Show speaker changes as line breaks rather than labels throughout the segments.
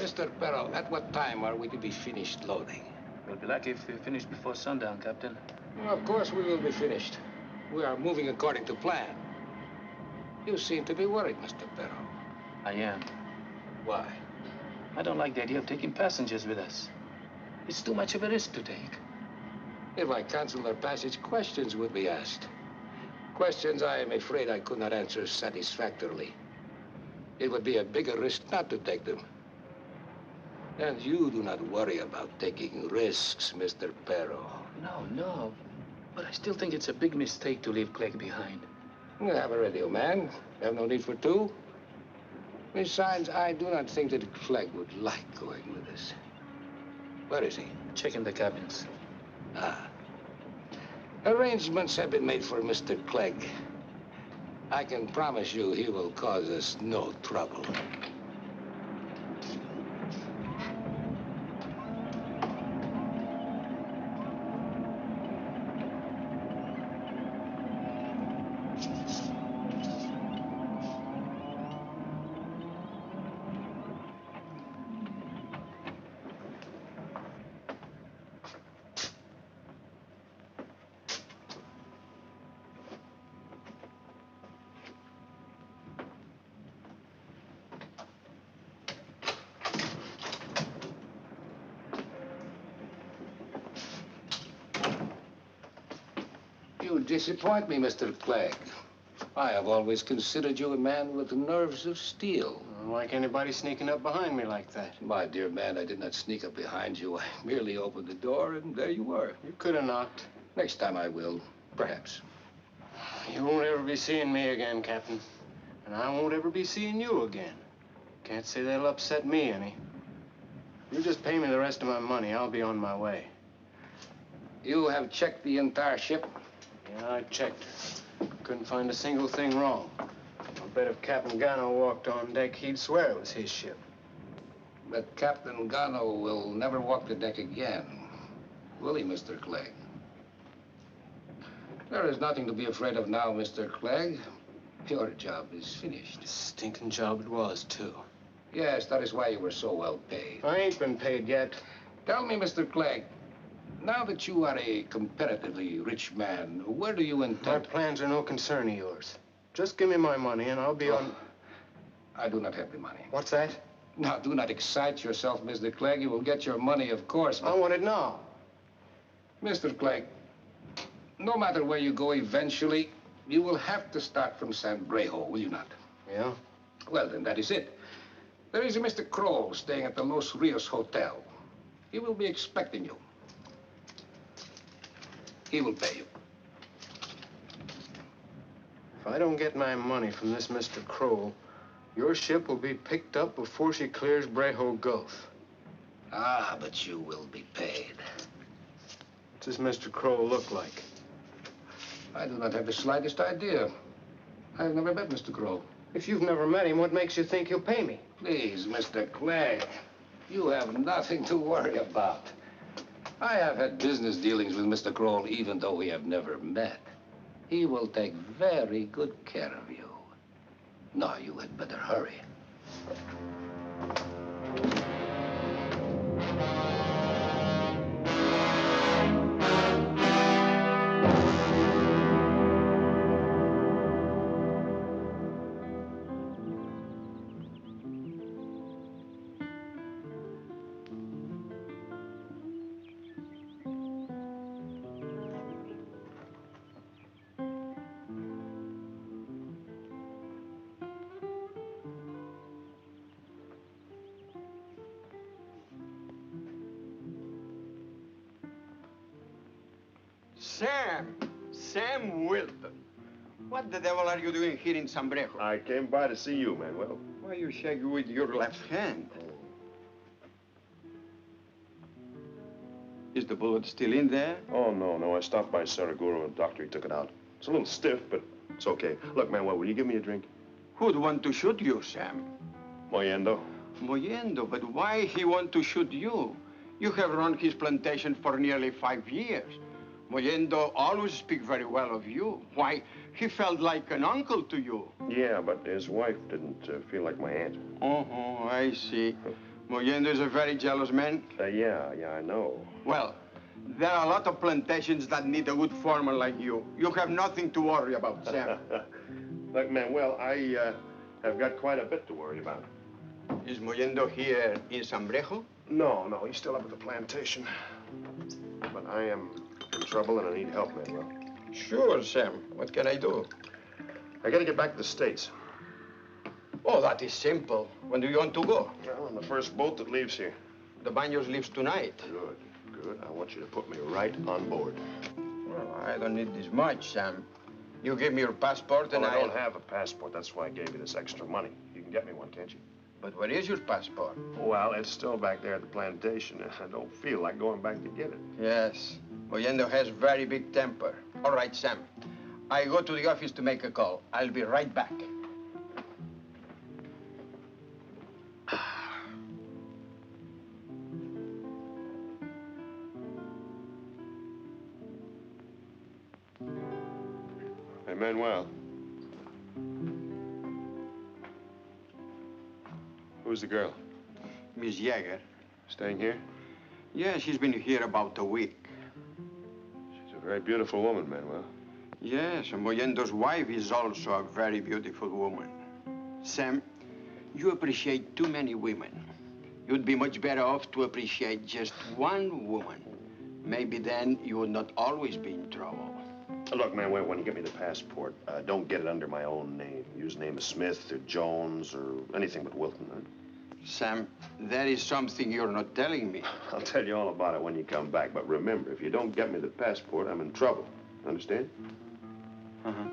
Mr. Perro, at what time are we to be finished loading?
We'll be lucky if we finish before sundown, Captain.
Well, of course we will be finished. We are moving according to plan. You seem to be worried, Mr. Perro.
I am.
Why?
I don't like the idea of taking passengers with us. It's too much of a risk to take.
If I cancel their passage, questions would be asked. Questions I am afraid I could not answer satisfactorily. It would be a bigger risk not to take them. And you do not worry about taking risks, Mr. Perro.
No. But I still think it's a big mistake to leave Clegg behind.
You have a radio man. You have no need for two. Besides, I do not think that Clegg would like going with us. Where is he?
Checking the cabins.
Ah. Arrangements have been made for Mr. Clegg. I can promise you he will cause us no trouble. You disappoint me, Mr. Clegg. I have always considered you a man with nerves of steel.
Like anybody sneaking up behind me like that?
My dear man, I did not sneak up behind you. I merely opened the door, and there you were.
You could have knocked.
Next time I will, perhaps.
You won't ever be seeing me again, Captain. And I won't ever be seeing you again. Can't say that'll upset me any. You just pay me the rest of my money. I'll be on my way.
You have checked the entire ship?
Yeah, I checked. Couldn't find a single thing wrong. I'll bet if Captain Gano walked on deck, he'd swear it was his ship.
But Captain Gano will never walk the deck again. Will he, Mr. Clegg? There is nothing to be afraid of now, Mr. Clegg. Your job is finished.
Stinking job it was, too.
Yes, that is why you were so well paid.
I ain't been paid yet.
Tell me, Mr. Clegg, now that you are a comparatively rich man, where do you
My
intend...
plans are no concern of yours. Just give me my money and I'll be on...
I do not have the money.
What's that?
Now, do not excite yourself, Mr. Clegg. You will get your money, of course, but...
I want it now.
Mr. Clegg, no matter where you go eventually, you will have to start from San Brejo, will you not?
Yeah?
Well, then, that is it. There is a Mr. Kroll staying at the Los Rios Hotel. He will be expecting you. He will pay you.
If I don't get my money from this Mr. Kroll, your ship will be picked up before she clears Brejo Gulf.
Ah, but you will be paid.
What's this Mr. Kroll look like?
I do not have the slightest idea. I have never met Mr. Kroll.
If you've never met him, what makes you think he'll pay me?
Please, Mr. Clegg, you have nothing to worry about. I have had business dealings with Mr. Kroll, even though we have never met. He will take very good care of you. Now, you had better hurry.
Sam Wilton. What the devil are you doing here in San Brejo?
I came by to see you, Manuel.
Why you shake with your left hand? Is the bullet still in there?
Oh, no. I stopped by Saraguro and the doctor, he took it out. It's a little stiff, but it's okay. Look, Manuel, will you give me a drink?
Who'd want to shoot you, Sam?
Moyendo.
Moyendo, but why he want to shoot you? You have run his plantation for nearly 5 years. Moyendo always speak very well of you. Why, he felt like an uncle to you.
Yeah, but his wife didn't feel like my aunt.
Oh, I see. Mollendo is a very jealous man.
Yeah, I know.
Well, there are a lot of plantations that need a good farmer like you. You have nothing to worry about, Sam.
Look, Manuel, I have got quite a bit to worry about.
Is Mollendo here in Sambrejo?
No, he's still up at the plantation. But I am in trouble and I need help, Manuel.
Sure, Sam. What can I do?
I gotta get back to the States.
Oh, that is simple. When do you want to go?
Well, on the first boat that leaves here.
The Baños leaves tonight.
Good. I want you to put me right on board.
Well, I don't need this much, Sam. You give me your passport and
I don't have a passport. That's why I gave you this extra money. You can get me one, can't you?
But where is your passport?
Well, it's still back there at the plantation. I don't feel like going back to get it.
Yes. Mollendo has very big temper. All right, Sam. I go to the office to make a call. I'll be right back.
Hey, Manuel. Who's the girl?
Miss Yeager.
Staying here?
Yeah, she's been here about a week.
She's a very beautiful woman, Manuel.
Yes, and Mollendo's wife is also a very beautiful woman. Sam, you appreciate too many women. You'd be much better off to appreciate just one woman. Maybe then you would not always be in trouble.
Look, Manuel, when you get me the passport, don't get it under my own name. Use the name of Smith or Jones or anything but Wilton. Huh?
Sam, there is something you're not telling me.
I'll tell you all about it when you come back. But remember, if you don't get me the passport, I'm in trouble. Understand?
Uh-huh.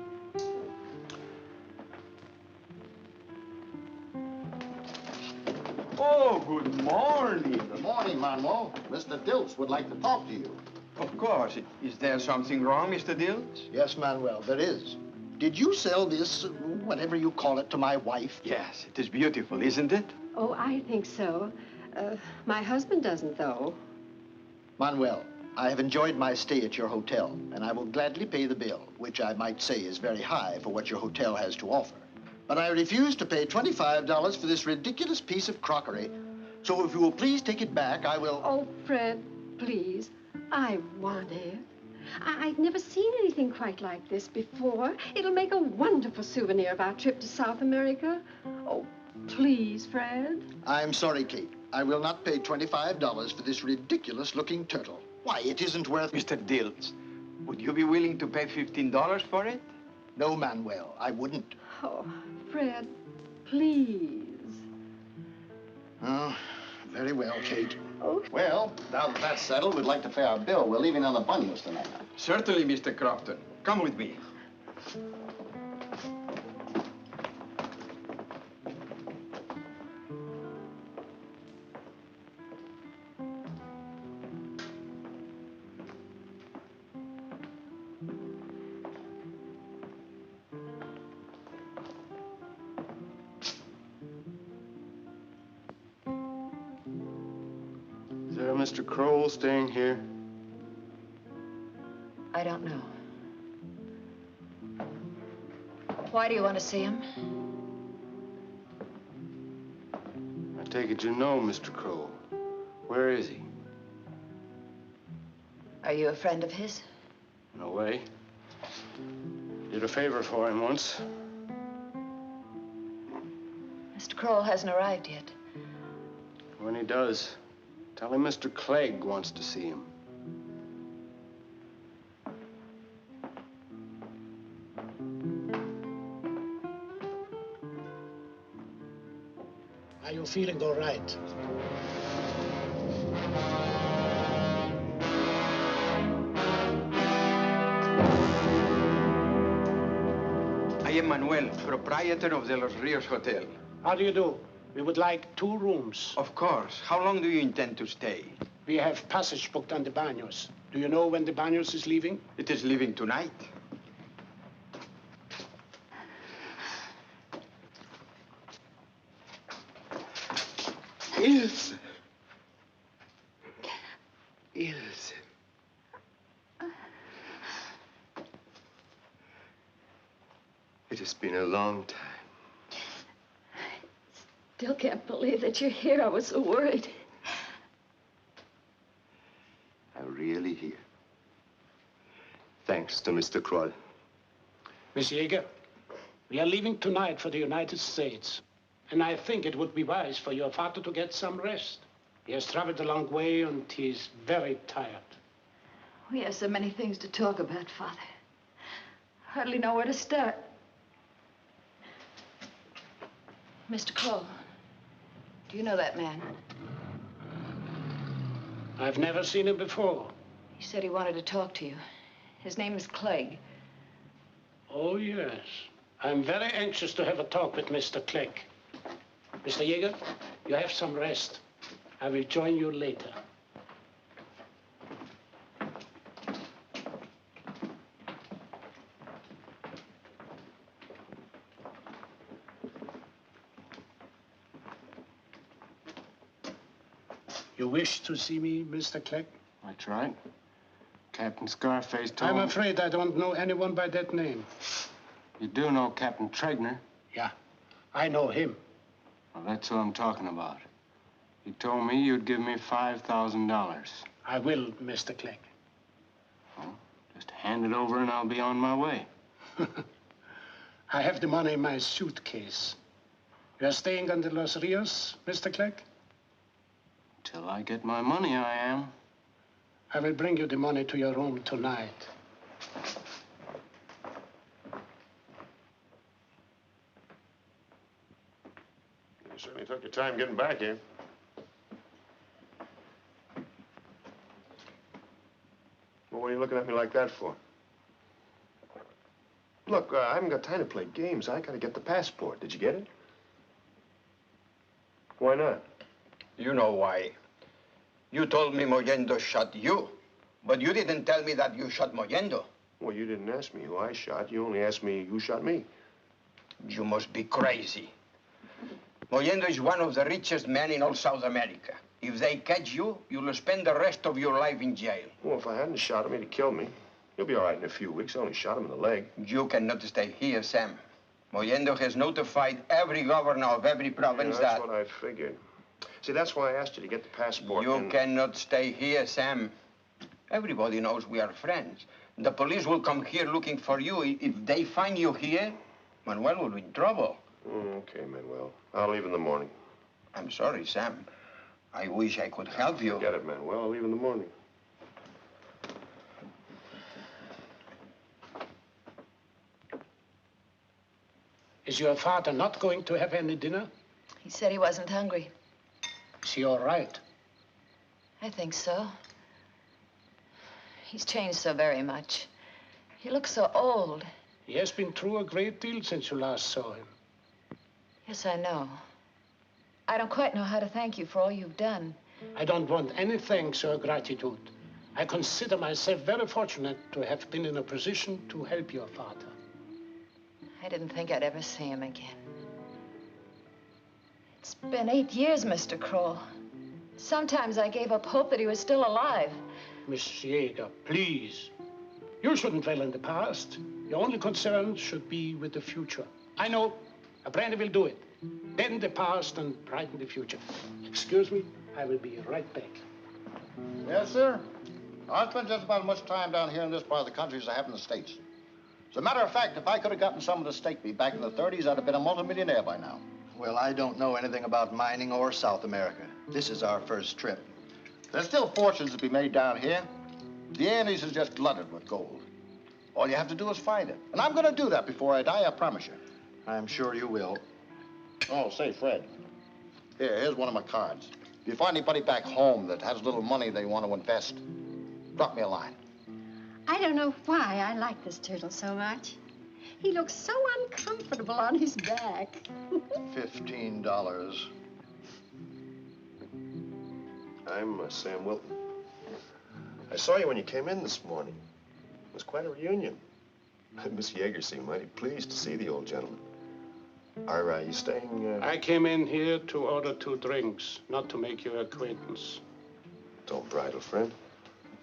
Oh, good morning.
Good morning, Manuel. Mr. Diltz would like to talk to you.
Of course. Is there something wrong, Mr. Diltz?
Yes, Manuel, there is. Did you sell this, whatever you call it, to my wife?
Yes, it is beautiful, isn't it?
Oh, I think so. My husband doesn't, though.
Manuel, I have enjoyed my stay at your hotel, and I will gladly pay the bill, which I might say is very high for what your hotel has to offer. But I refuse to pay $25 for this ridiculous piece of crockery. So if you will please take it back, I will...
Oh, Fred, please. I want it. I've never seen anything quite like this before. It'll make a wonderful souvenir of our trip to South America. Oh, please, Fred.
I'm sorry, Kate. I will not pay $25 for this ridiculous-looking turtle. Why, it isn't worth...
Mr. Diltz, would you be willing to pay $15 for it?
No, Manuel, I wouldn't.
Oh, Fred, please.
Oh, very well, Kate.
Oh.
Well, now that that's settled, we'd like to pay our bill. We're leaving on the Baños tonight.
Certainly, Mr. Crofton. Come with me.
Is there a Mr. Kroll staying here?
I don't know. Why do you want to see him?
I take it you know Mr. Kroll. Where is he?
Are you a friend of his?
In a way. Did a favor for him once.
Mr. Kroll hasn't arrived yet.
When he does, tell him Mr. Clegg wants to see him.
Are you feeling all right?
I am Manuel, proprietor of the Los Rios Hotel.
How do you do? We would like 2 rooms.
Of course. How long do you intend to stay?
We have passage booked on the Baños. Do you know when the Baños is leaving?
It is leaving tonight.
Ilse. Ilse. It has been a long time.
still can't believe that you're here. I was so worried.
I'm really here. Thanks to Mr. Kroll.
Miss Yeager, we are leaving tonight for the United States. And I think it would be wise for your father to get some rest. He has traveled a long way and he's very tired.
We have so many things to talk about, Father. Hardly know where to start. Mr. Kroll, do you know that man?
I've never seen him before.
He said he wanted to talk to you. His name is Clegg.
Oh, yes. I'm very anxious to have a talk with Mr. Clegg. Mr. Yeager, you have some rest. I will join you later. You wish to see me, Mr. Clegg?
That's right. Captain Scarface told me...
I'm afraid I don't know anyone by that name.
You do know Captain Tregner.
Yeah, I know him.
Well, that's who I'm talking about. He told me you'd give me $5,000.
I will, Mr. Clegg.
Well, just hand it over and I'll be on my way.
I have the money in my suitcase. You are staying on the Los Rios, Mr. Clegg?
Till I get my money, I am.
I will bring you the money to your room tonight.
You certainly took your time getting back here. Well, what are you looking at me like that for? Look, I haven't got time to play games. I gotta get the passport. Did you get it? Why not?
You know why. You told me Mollendo shot you, but you didn't tell me that you shot Mollendo.
Well, you didn't ask me who I shot. You only asked me who shot me.
You must be crazy. Mollendo is one of the richest men in all South America. If they catch you, you'll spend the rest of your life in jail.
Well, if I hadn't shot him, he'd have killed me. He'll be all right in a few weeks. I only shot him in the leg.
You cannot stay here, Sam. Mollendo has notified every governor of every province
Yeah, that's what I figured. See, that's why I asked you to get the passport.
You cannot stay here, Sam. Everybody knows we are friends. The police will come here looking for you. If they find you here, Manuel will be in trouble.
Okay, Manuel. I'll leave in the morning.
I'm sorry, Sam. I wish I could help you.
Get it, Manuel. I'll leave in the morning.
Is your father not going to have any dinner?
He said he wasn't hungry.
Is he all right?
I think so. He's changed so very much. He looks so old.
He has been through a great deal since you last saw him.
Yes, I know. I don't quite know how to thank you for all you've done.
I don't want any thanks or gratitude. I consider myself very fortunate to have been in a position to help your father.
I didn't think I'd ever see him again. It's been 8 years, Mr. Kroll. Sometimes I gave up hope that he was still alive.
Miss Yeager, please. You shouldn't dwell in the past. Your only concern should be with the future. I know. A brandy will do it. Bend the past and brighten the future. Excuse me, I will be right back.
Yes, sir. I spent just about as much time down here in this part of the country as I have in the States. As a matter of fact, if I could have gotten some of the stake meat back in the 30s, I'd have been a multimillionaire by now.
Well, I don't know anything about mining or South America. This is our first trip.
There's still fortunes to be made down here. The Andes is just glutted with gold. All you have to do is find it. And I'm going to do that before I die, I promise you.
I'm sure you will.
Oh, say, Fred. Here's one of my cards. If you find anybody back home that has a little money they want to invest, drop me a line.
I don't know why I like this turtle so much. He looks so uncomfortable on his back.
$15.
I'm Sam Wilton. I saw you when you came in this morning. It was quite a reunion. Miss Yeager seemed mighty pleased to see the old gentleman. Are you staying?
I came in here to order 2 drinks, not to make your acquaintance.
Don't bridle, friend.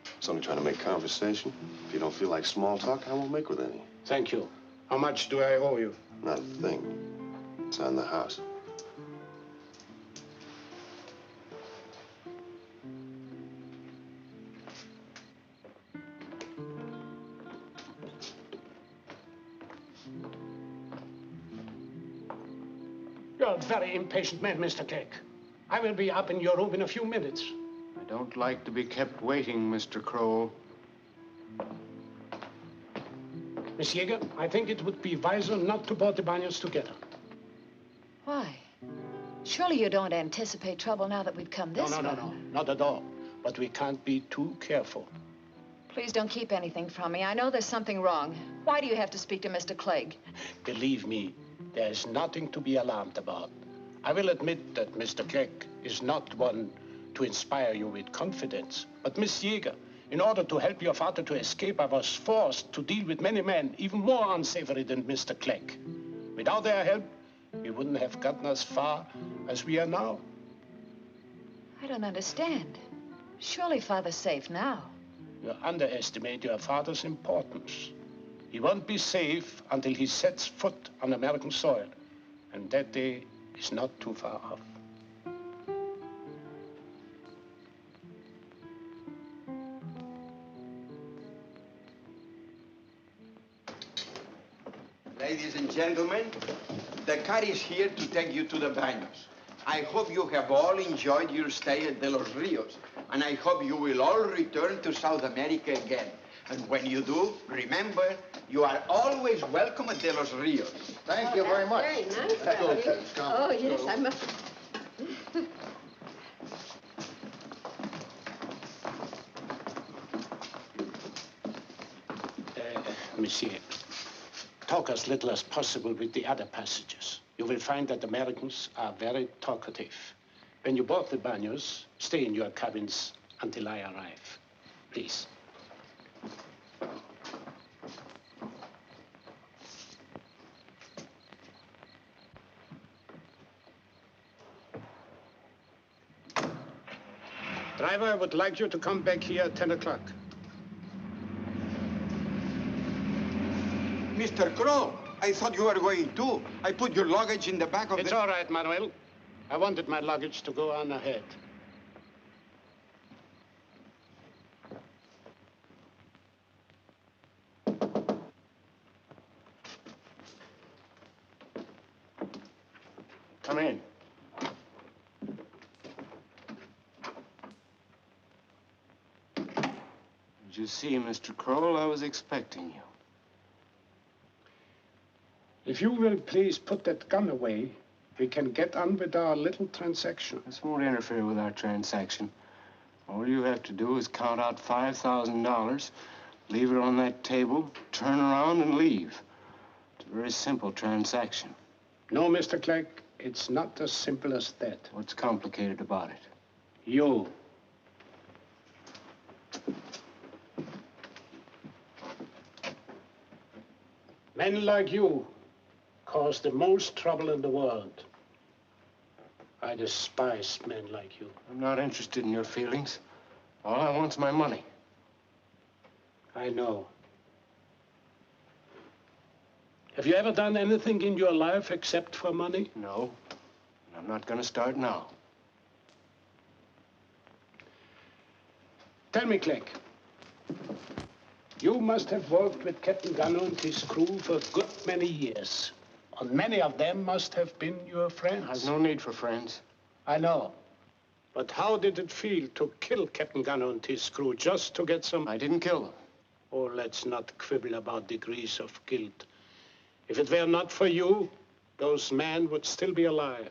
I was only trying to make conversation. If you don't feel like small talk, I won't make with any.
Thank you. How much do I owe you?
Not a thing. It's on the house.
You're a very impatient man, Mr. Clegg. I will be up in your room in a few minutes.
I don't like to be kept waiting, Mr. Kroll.
Miss Yeager, I think it would be wiser not to board the Banyas together.
Why? Surely you don't anticipate trouble now that we've come this far.
No, not at all. But we can't be too careful.
Please don't keep anything from me. I know there's something wrong. Why do you have to speak to Mr. Clegg?
Believe me, there's nothing to be alarmed about. I will admit that Mr. Clegg is not one to inspire you with confidence. But Miss Yeager, in order to help your father to escape, I was forced to deal with many men, even more unsavory than Mr. Clegg. Without their help, we wouldn't have gotten as far as we are now.
I don't understand. Surely Father's safe now.
You underestimate your father's importance. He won't be safe until he sets foot on American soil. And that day is not too far off.
Ladies and gentlemen, the car is here to take you to the Banos. I hope you have all enjoyed your stay at De Los Rios, and I hope you will all return to South America again. And when you do, remember, you are always welcome at De Los Rios.
Thank you very much.
Very nice.
Let's go,
Daddy.
kids. Come.
Oh, yes, I must.
Monsieur, talk as little as possible with the other passengers. You will find that Americans are very talkative. When you board the Banos, stay in your cabins until I arrive. Please. Driver, I would like you to come back here at 10 o'clock.
Mr. Crow, I thought you were going too. I put your luggage in the back of
It's all right, Manuel. I wanted my luggage to go on ahead.
Come in. Did you see, Mr. Kroll? I was expecting you.
If you will please put that gun away, we can get on with our little transaction.
This won't interfere with our transaction. All you have to do is count out $5,000, leave it on that table, turn around and leave. It's a very simple transaction.
No, Mr. Clegg, it's not as simple as that.
What's complicated about it?
You. Men like you cause the most trouble in the world. I despise men like you.
I'm not interested in your feelings. All I want's my money.
I know. Have you ever done anything in your life except for money?
No. I'm not gonna start now.
Tell me, Clegg. You must have worked with Captain Gunner and his crew for a good many years. And many of them must have been your friends.
I've no need for friends.
I know. But how did it feel to kill Captain Gunner and his crew just to get some...
I didn't kill them.
Oh, let's not quibble about degrees of guilt. If it were not for you, those men would still be alive.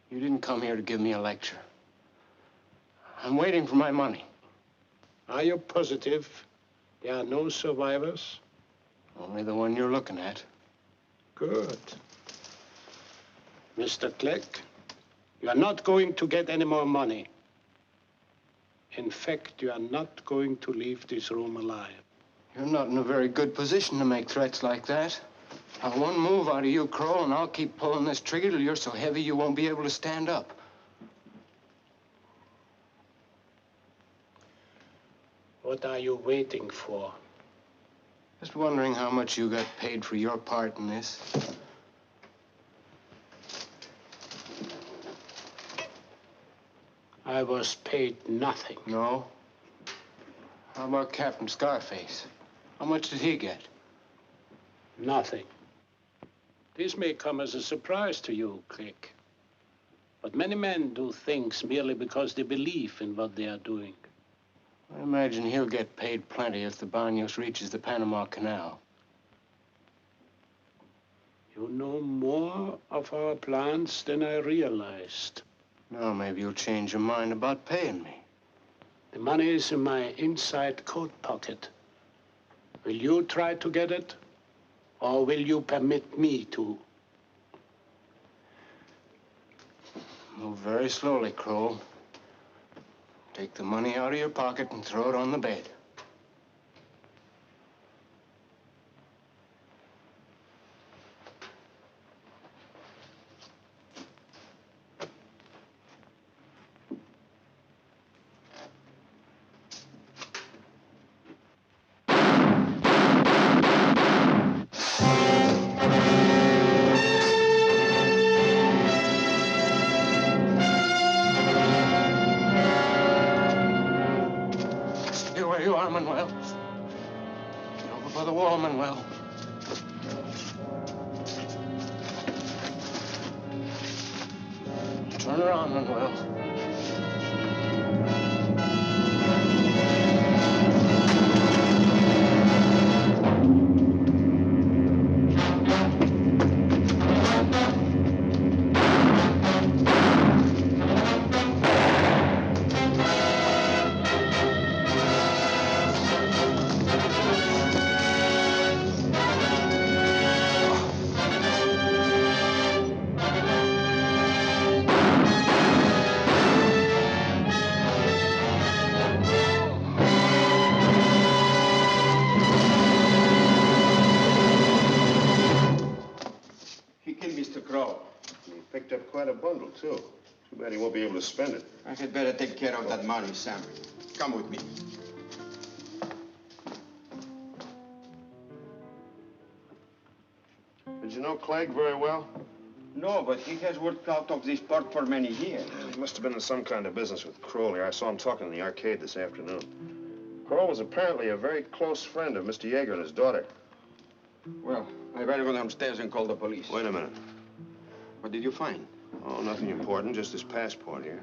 You didn't come here to give me a lecture. I'm waiting for my money.
Are you positive there are no survivors?
Only the one you're looking at.
Good. Mr. Clegg, you are not going to get any more money. In fact, you are not going to leave this room alive.
You're not in a very good position to make threats like that. Now, one move out of you, Crow, and I'll keep pulling this trigger till you're so heavy you won't be able to stand up.
What are you waiting for?
Just wondering how much you got paid for your part in this.
I was paid nothing.
No? How about Captain Scarface? How much did he get?
Nothing. This may come as a surprise to you, Click. But many men do things merely because they believe in what they are doing.
I imagine he'll get paid plenty if the Banos reaches the Panama Canal.
You know more of our plans than I realized.
Now maybe you'll change your mind about paying me.
The money is in my inside coat pocket. Will you try to get it? Or will you permit me to?
Move very slowly, Kroll. Take the money out of your pocket and throw it on the bed. Stay where you are, Manuel. Get over by the wall, Manuel. Turn around, Manuel.
He killed Mr. Crow. He picked up quite a bundle, too. Too bad he won't be able to spend it.
I had better take care of that money, Sam. Come with me.
Did you know Clegg very well?
No, but he has worked out of this port for many years.
He must have been in some kind of business with Kroll here. I saw him talking in the arcade this afternoon. Kroll was apparently a very close friend of Mr. Yeager and his daughter.
Well, I better go downstairs and call the police.
Wait a minute.
What did you find?
Oh, nothing important, just his passport here.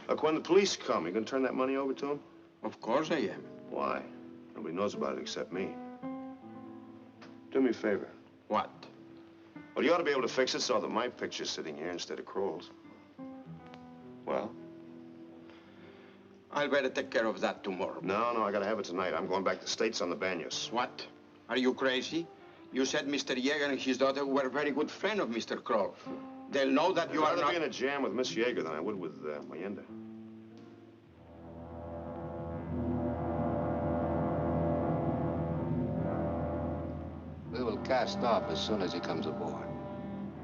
Look, when the police come, you gonna turn that money over to him?
Of course I am.
Why? Nobody knows about it except me. Do me a favor.
What?
Well, you ought to be able to fix it so that my picture's sitting here instead of Kroll's.
Well, I'll better take care of that tomorrow.
No, I gotta have it tonight. I'm going back to the States on the Banos.
What? Are you crazy? You said Mr. Yeager and his daughter were a very good friend of Mr. Kroll. They'll know that you
I'd
are
rather
not...
be in a jam with Miss Yeager than I would with Mayenda.
We will cast off as soon as he comes aboard.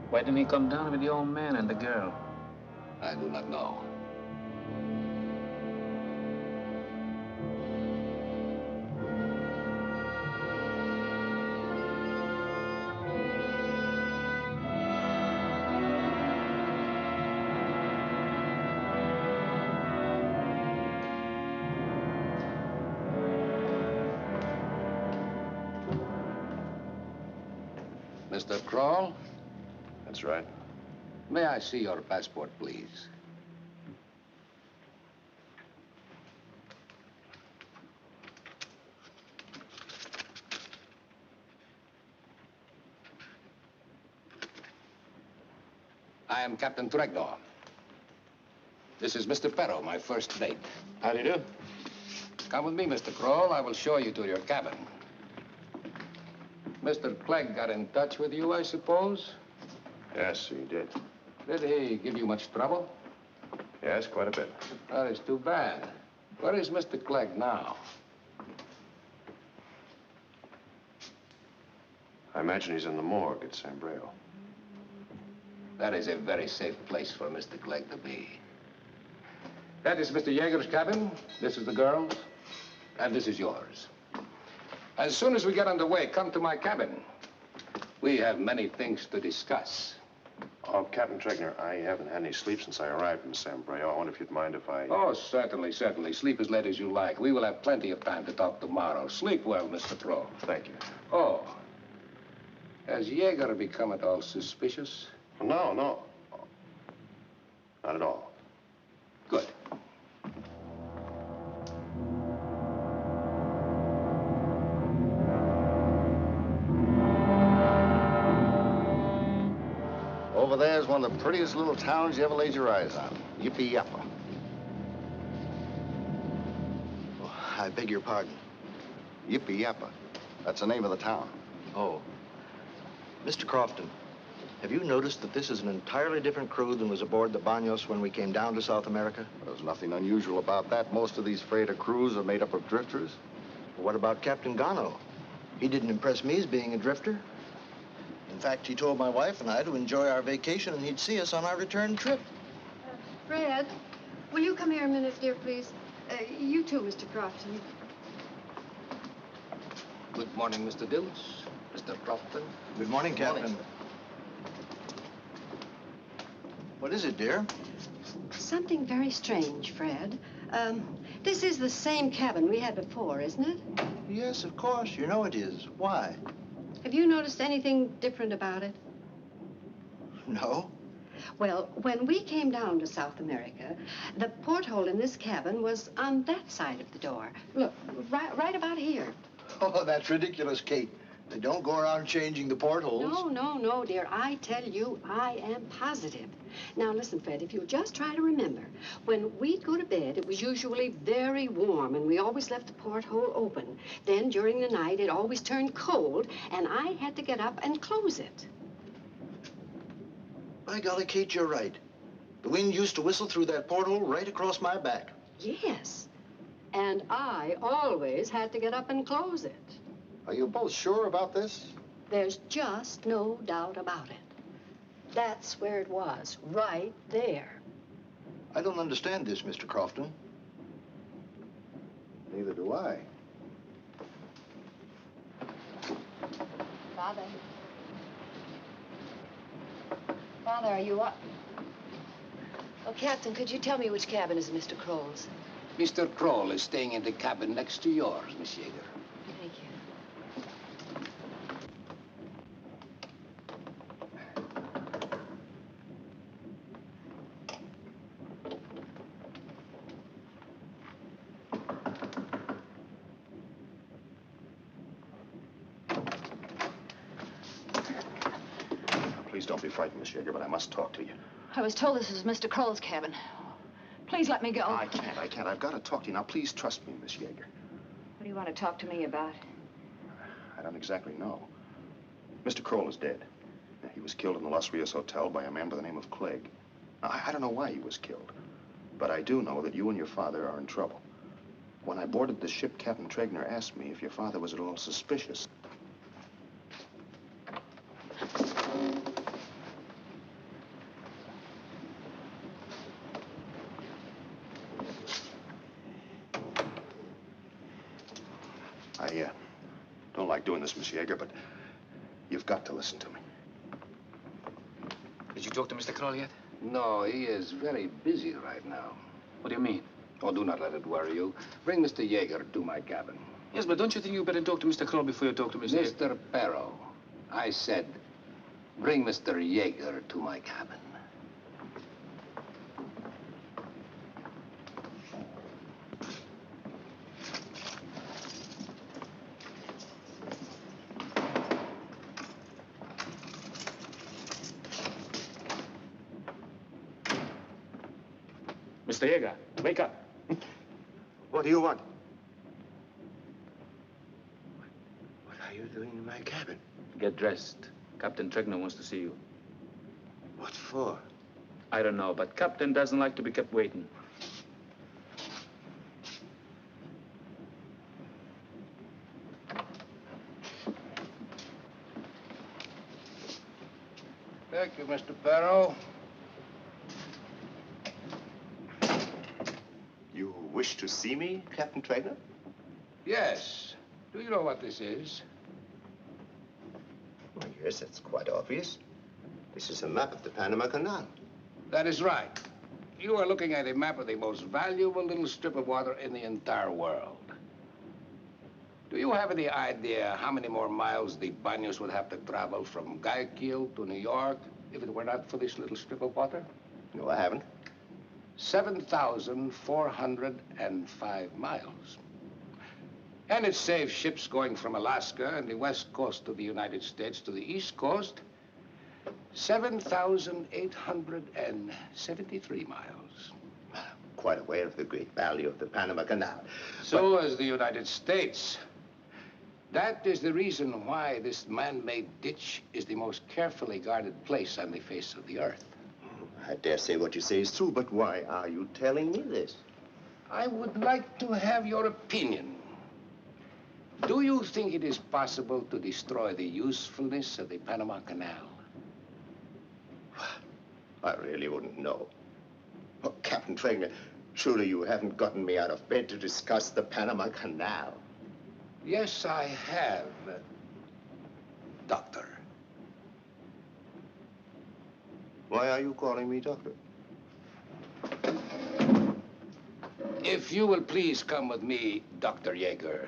Why didn't he come down with the old man and the girl?
I do not know. Mr. Kroll,
That's right.
may I see your passport, please? I am Captain Tregdor. This is Mr. Perro, my first mate.
How do you do?
Come with me, Mr. Kroll. I will show you to your cabin. Mr. Clegg got in touch with you, I suppose?
Yes, he did.
Did he give you much trouble?
Yes, quite a bit.
That is too bad. Where is Mr. Clegg now?
I imagine he's in the morgue at San Breo.
That is a very safe place for Mr. Clegg to be. That is Mr. Yeager's cabin. This is the girl's. And this is yours. As soon as we get underway, come to my cabin. We have many things to discuss.
Oh, Captain Tregner, I haven't had any sleep since I arrived in San Breo. I wonder if you'd mind if I...
Oh, certainly. Sleep as late as you like. We will have plenty of time to talk tomorrow. Sleep well, Mr. Pro.
Thank you.
Oh, Has Yeager become at all suspicious?
No, no. Not at all.
Good.
Over there is one of the prettiest little towns you ever laid your eyes on. Yippee-yappa. Oh, I beg your pardon. Yippee-yappa. That's the name of the town. Oh. Mr. Crofton, have you noticed that this is an entirely different crew than was aboard the Banos when we came down to South America?
There's nothing unusual about that. Most of these freighter crews are made up of drifters.
What about Captain Gano? He didn't impress me as being a drifter. In fact, he told my wife and I to enjoy our vacation and he'd see us on our return trip.
Fred, will you come here a minute, dear, please? You too, Mr. Crofton.
Good morning, Mr. Dills. Mr. Crofton.
Good morning, Captain. What is it, dear?
Something very strange, Fred. This is the same cabin we had before, isn't it?
Yes, of course. You know it is. Why?
Have you noticed anything different about it?
No.
Well, when we came down to South America, the porthole in this cabin was on that side of the door. Look, right about here.
Oh, that's ridiculous, Kate. They don't go around changing the portholes.
No, dear. I tell you, I am positive. Now, listen, Fred, if you'll just try to remember, when we'd go to bed, it was usually very warm, and we always left the porthole open. Then, during the night, it always turned cold, and I had to get up and close it.
By golly, Kate, you're right. The wind used to whistle through that porthole right across my back.
Yes, and I always had to get up and close it.
Are you both sure about this?
There's just no doubt about it. That's where it was, right there.
I don't understand this, Mr. Crofton.
Neither do I.
Father. Father, are you up? Oh, Captain, could you tell me which cabin is Mr. Kroll's?
Mr. Kroll is staying in the cabin next to yours, Miss Yeager.
Thank you.
Please don't be frightened, Miss Yeager, but I must talk to you.
I was told this was Mr. Kroll's cabin. Please let me go.
I can't. I've got to talk to you. Now, please trust me, Miss Yeager.
What do you want to talk to me about?
I don't exactly know. Mr. Kroll is dead. He was killed in the Los Rios Hotel by a man by the name of Clegg. Now, I don't know why he was killed, but I do know that you and your father are in trouble. When I boarded the ship, Captain Tregner asked me if your father was at all suspicious. I don't like doing this, Miss Yeager, but you've got to listen to me.
Did you talk to Mr. Kroll yet?
No, he is very busy right now.
What do you mean?
Oh, do not let it worry you. Bring Mr. Yeager to my cabin.
Yes, but don't you think you better talk to Mr. Kroll before you talk to Mr. Yeager?
Mr. Perro, I said, bring Mr. Yeager to my cabin.
Mr. Yeager, wake up.
What do you want? What are you doing in my cabin?
Get dressed. Captain Tregner wants to see you.
What for?
I don't know, but Captain doesn't like to be kept waiting.
Thank you, Mr. Perro.
You wish to see me, Captain Tregner?
Yes. Do you know what this is?
Well, yes, it's quite obvious. This is a map of the Panama Canal.
That is right. You are looking at a map of the most valuable little strip of water in the entire world. Do you have any idea how many more miles the Banos would have to travel from Guayaquil to New York if it were not for this little strip of water?
No, I haven't.
7,405 miles. And it saves ships going from Alaska and the west coast of the United States to the east coast 7,873 miles.
Quite aware of the great value of the Panama Canal.
So is the United States. That is the reason why this man-made ditch is the most carefully guarded place on the face of the earth.
I dare say what you say is true, but why are you telling me this?
I would like to have your opinion. Do you think it is possible to destroy the usefulness of the Panama Canal?
I really wouldn't know. Oh, Captain Traeger, surely you haven't gotten me out of bed to discuss the Panama Canal.
Yes, I have, Doctor.
Why are you calling me doctor?
If you will please come with me, Dr. Yeager,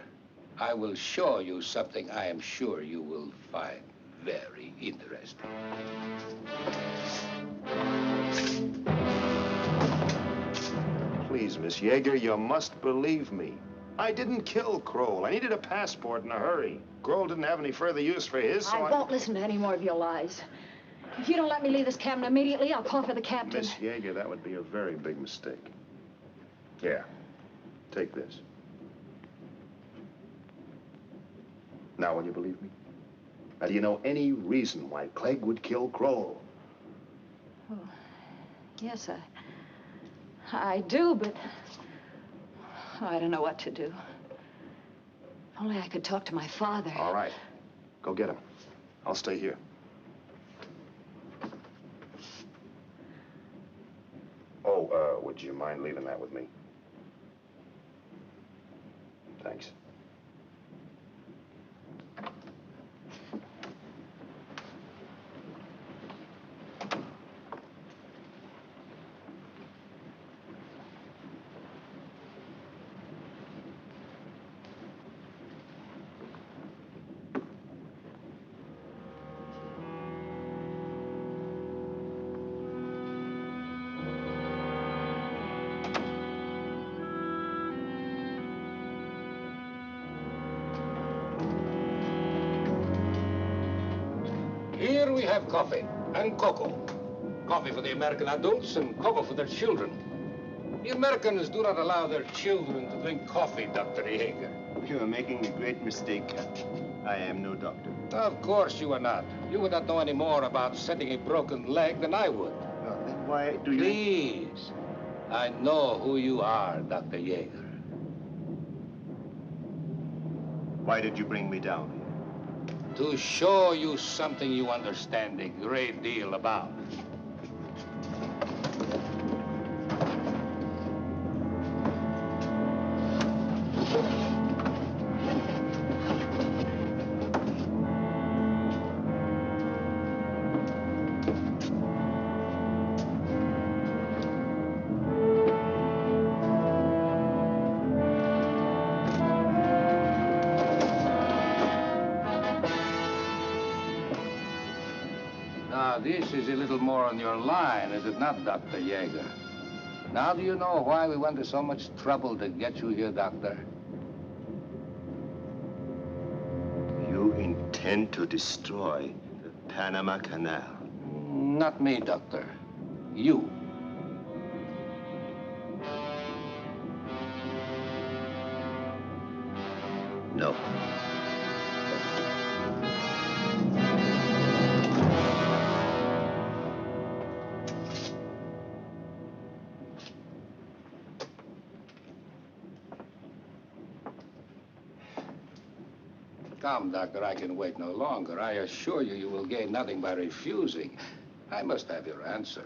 I will show you something I am sure you will find very interesting.
Please, Miss Yeager, you must believe me. I didn't kill Kroll. I needed a passport in a hurry. Kroll didn't have any further use for his, so
I won't listen to any more of your lies. If you don't let me leave this cabin immediately, I'll call for the captain.
Miss Yeager, that would be a very big mistake. Here, take this. Now, will you believe me? Now, do you know any reason why Clegg would kill Kroll?
Oh, yes, I do, but I don't know what to do. If only I could talk to my father.
All right. Go get him. I'll stay here. Oh, would you mind leaving that with me? Thanks.
Here we have coffee and cocoa. Coffee for the American adults and cocoa for their children. The Americans do not allow their children to drink coffee, Dr. Yeager.
You are making a great mistake, Captain. I am no doctor.
Of course you are not. You would not know any more about setting a broken leg than I would.
Well, then why do you...
Please. I know who you are, Dr. Yeager.
Why did you bring me down here?
To show you something you understand a great deal about. Now, this is a little more on your line, is it not, Dr. Yeager? Now, do you know why we went to so much trouble to get you here, Doctor?
You intend to destroy the Panama Canal.
Not me, Doctor. You.
No.
Come, Doctor, I can wait no longer. I assure you, you will gain nothing by refusing. I must have your answer.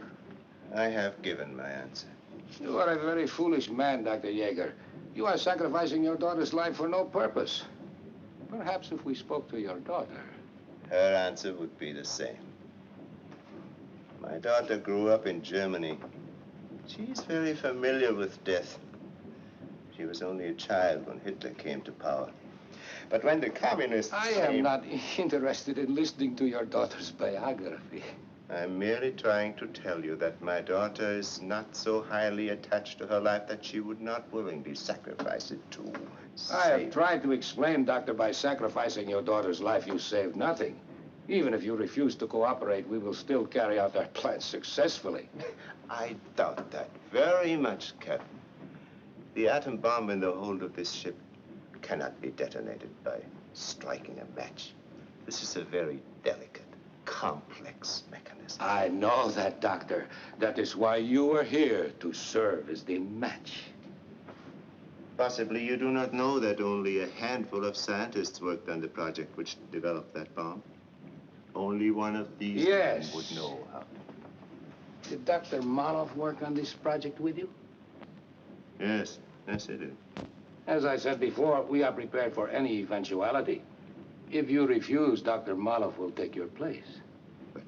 I have given my answer.
You are a very foolish man, Dr. Yeager. You are sacrificing your daughter's life for no purpose. Perhaps if we spoke to your daughter.
Her answer would be the same. My daughter grew up in Germany. She's very familiar with death. She was only a child when Hitler came to power. But when the communists
I am not interested in listening to your daughter's biography.
I'm merely trying to tell you that my daughter is not so highly attached to her life that she would not willingly sacrifice it to
I have tried to explain, Doctor, by sacrificing your daughter's life, you saved nothing. Even if you refuse to cooperate, we will still carry out our plans successfully.
I doubt that very much, Captain. The atom bomb in the hold of this ship cannot be detonated by striking a match. This is a very delicate, complex mechanism.
I know that, Doctor. That is why you are here, to serve as the match.
Possibly you do not know that only a handful of scientists worked on the project which developed that bomb. Only one of these men would know how.
Did Dr. Maloff work on this project with you?
Yes, yes, he did.
As I said before, we are prepared for any eventuality. If you refuse, Dr. Maloff will take your place.
But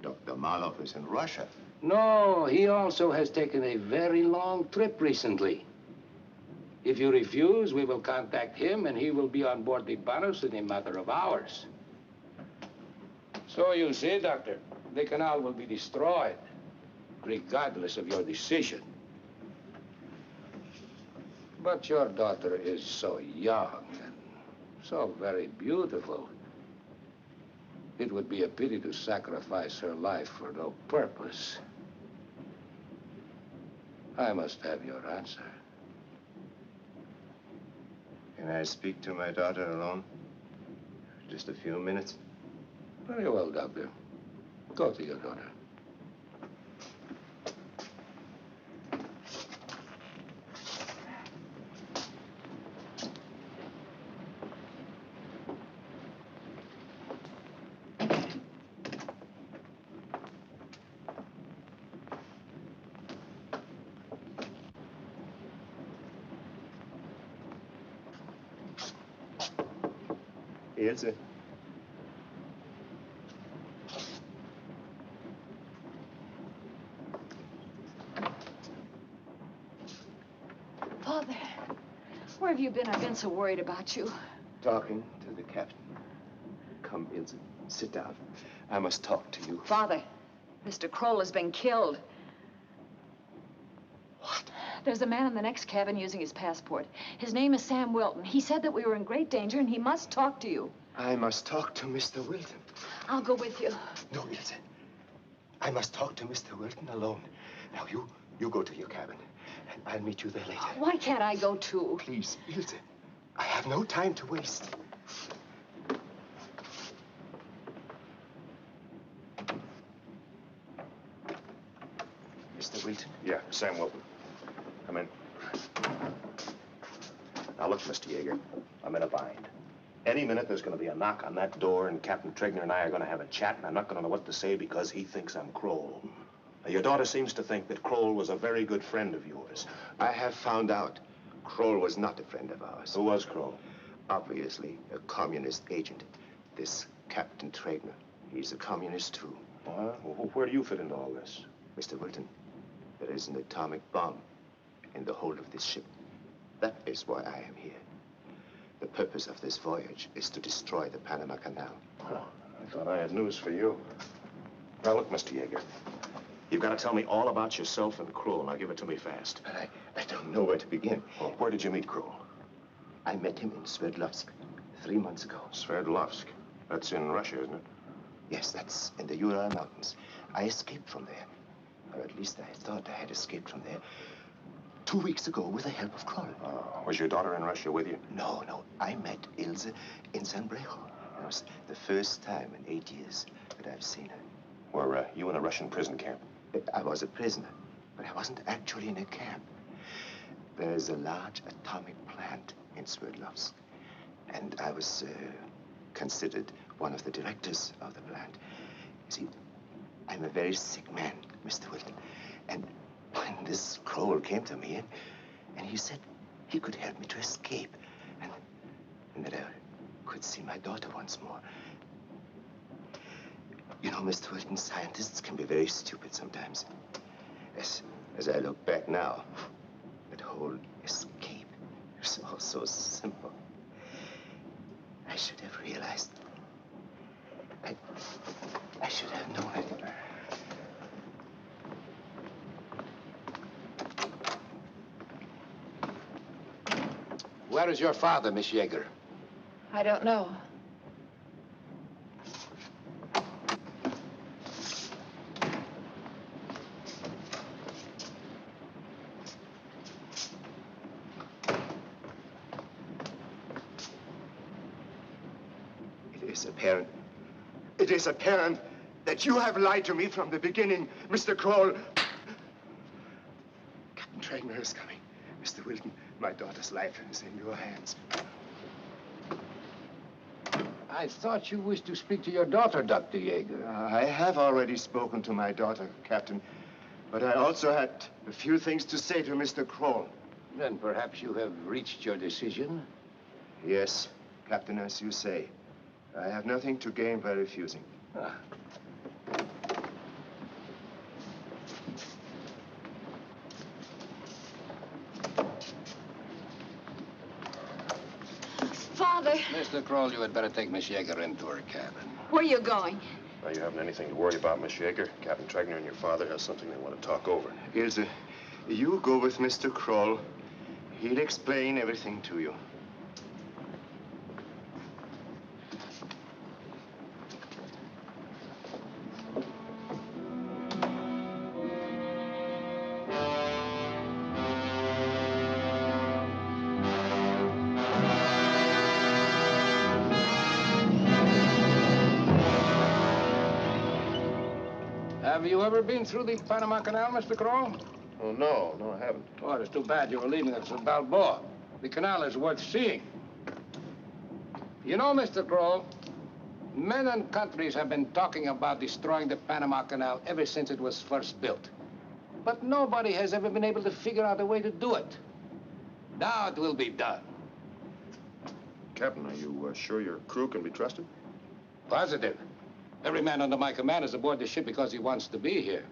Dr. Maloff is in Russia.
No, he also has taken a very long trip recently. If you refuse, we will contact him, and he will be on board the Baros in a matter of hours. So you see, Doctor, the canal will be destroyed, regardless of your decision. But your daughter is so young and so very beautiful. It would be a pity to sacrifice her life for no purpose. I must have your answer.
Can I speak to my daughter alone? Just a few minutes?
Very well, Doctor. Go to your daughter.
Ilse.
Father, where have you been? I've been so worried about you.
Talking to the captain. Come, Ilse. Sit down. I must talk to you.
Father, Mr. Kroll has been killed.
What?
There's a man in the next cabin using his passport. His name is Sam Wilton. He said that we were in great danger and he must talk to you.
I must talk to Mr. Wilton.
I'll go with you.
No, Ilse. I must talk to Mr. Wilton alone. Now, you go to your cabin. I'll meet you there later.
Why can't I go too?
Please, Ilse. I have no time to waste. Mr. Wilton?
Yeah, Sam Wilton. Come in. Now, look, Mr. Yeager, I'm in a bind. Any minute, there's going to be a knock on that door, and Captain Tregner and I are going to have a chat, and I'm not going to know what to say because he thinks I'm Kroll. Now, your daughter seems to think that Kroll was a very good friend of yours.
I have found out Kroll was not a friend of ours.
Who was Kroll?
Obviously, a communist agent. This Captain Tregner, he's a communist, too.
Well, where do you fit into all this?
Mr. Wilton, there is an atomic bomb in the hold of this ship. That is why I am here. The purpose of this voyage is to destroy the Panama Canal.
Oh, I thought I had news for you. Now, look, Mr. Yeager, you've got to tell me all about yourself and Kroll. Now, give it to me fast.
But I don't know where to begin.
Well, where did you meet Kroll?
I met him in Sverdlovsk 3 months ago.
Sverdlovsk. That's in Russia, isn't it?
Yes, that's in the Ural Mountains. I escaped from there. Or at least I thought I had escaped from there 2 weeks ago with the help of Kroll.
Was your daughter in Russia with you?
No. I met Ilse in San Brejo. It was the first time in 8 years that I've seen her.
Were you in a Russian prison camp?
I was a prisoner, but I wasn't actually in a camp. There is a large atomic plant in Sverdlovsk, and I was considered one of the directors of the plant. You see, I'm a very sick man, Mr. Wilton, and when this Kroll came to me and he said he could help me to escape and that I could see my daughter once more. You know, Mr. Wilton, scientists can be very stupid sometimes. As I look back now, that whole escape is all so simple.
I should have realized. I should have known it. Where is your father, Miss Yeager?
I don't know.
It is apparent that you have lied to me from the beginning, Mr. Kroll. Captain Traeger is coming. Mr. Wilton, my daughter's life is in your hands.
I thought you wished to speak to your daughter, Dr. Yeager.
I have already spoken to my daughter, Captain. But I also had a few things to say to Mr. Kroll.
Then perhaps you have reached your decision?
Yes, Captain, as you say. I have nothing to gain by refusing.
Ah.
Father.
Mr. Kroll, you had better take Miss Yeager into her cabin.
Where are you going?
Now, you haven't anything to worry about, Miss Yeager. Captain Traeger and your father have something they want to talk over.
Ilse, you go with Mr. Kroll. He'll explain everything to you.
Have you ever been through the Panama Canal, Mr. Kroll?
Oh, no, I haven't.
Oh, it's too bad you were leaving us at Balboa. The canal is worth seeing. You know, Mr. Kroll, men and countries have been talking about destroying the Panama Canal ever since it was first built. But nobody has ever been able to figure out a way to do it. Now it will be done.
Captain, are you sure your crew can be trusted?
Positive. Every man under my command is aboard the ship because he wants to be here.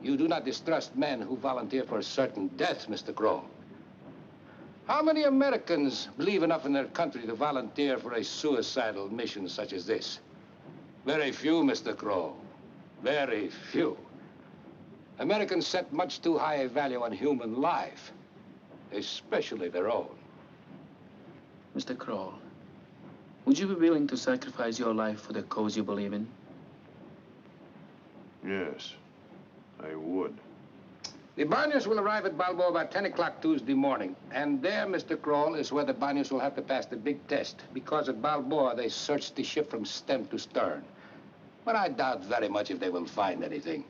You do not distrust men who volunteer for certain death, Mr. Kroll. How many Americans believe enough in their country to volunteer for a suicidal mission such as this? Very few, Mr. Kroll. Very few. Americans set much too high a value on human life, especially their own.
Mr. Kroll, would you be willing to sacrifice your life for the cause you believe in?
Yes, I would.
The Banyos will arrive at Balboa about 10 o'clock Tuesday morning. And there, Mr. Kroll, is where the Banyos will have to pass the big test. Because at Balboa, they searched the ship from stem to stern. But I doubt very much if they will find anything.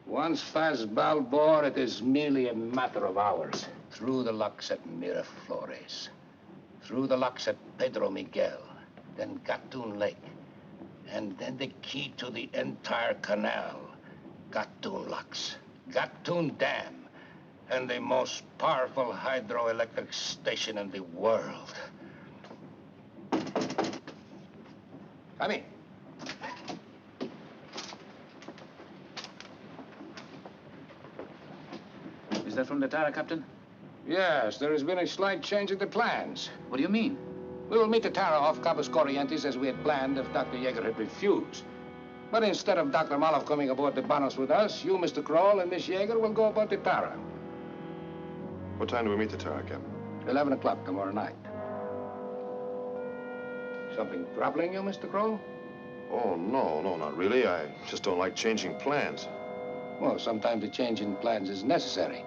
Once past Balboa, it is merely a matter of hours. Through the locks at Miraflores. Through the locks at Pedro Miguel. Then Gatun Lake. And then the key to the entire canal. Gatun locks. Gatun Dam, and the most powerful hydroelectric station in the world. Come in.
Is that from the Tara, Captain?
Yes, there has been a slight change in the plans.
What do you mean?
We will meet the Tara off Cabos Corrientes as we had planned if Dr. Yeager had refused. But instead of Dr. Malov coming aboard the Banos with us, you, Mr. Kroll, and Miss Yeager will go aboard the Tara.
What time do we meet the Tara, Captain?
11 o'clock tomorrow night. Something troubling you, Mr. Kroll?
Oh, no, not really. I just don't like changing plans.
Well, sometimes a change in plans is necessary.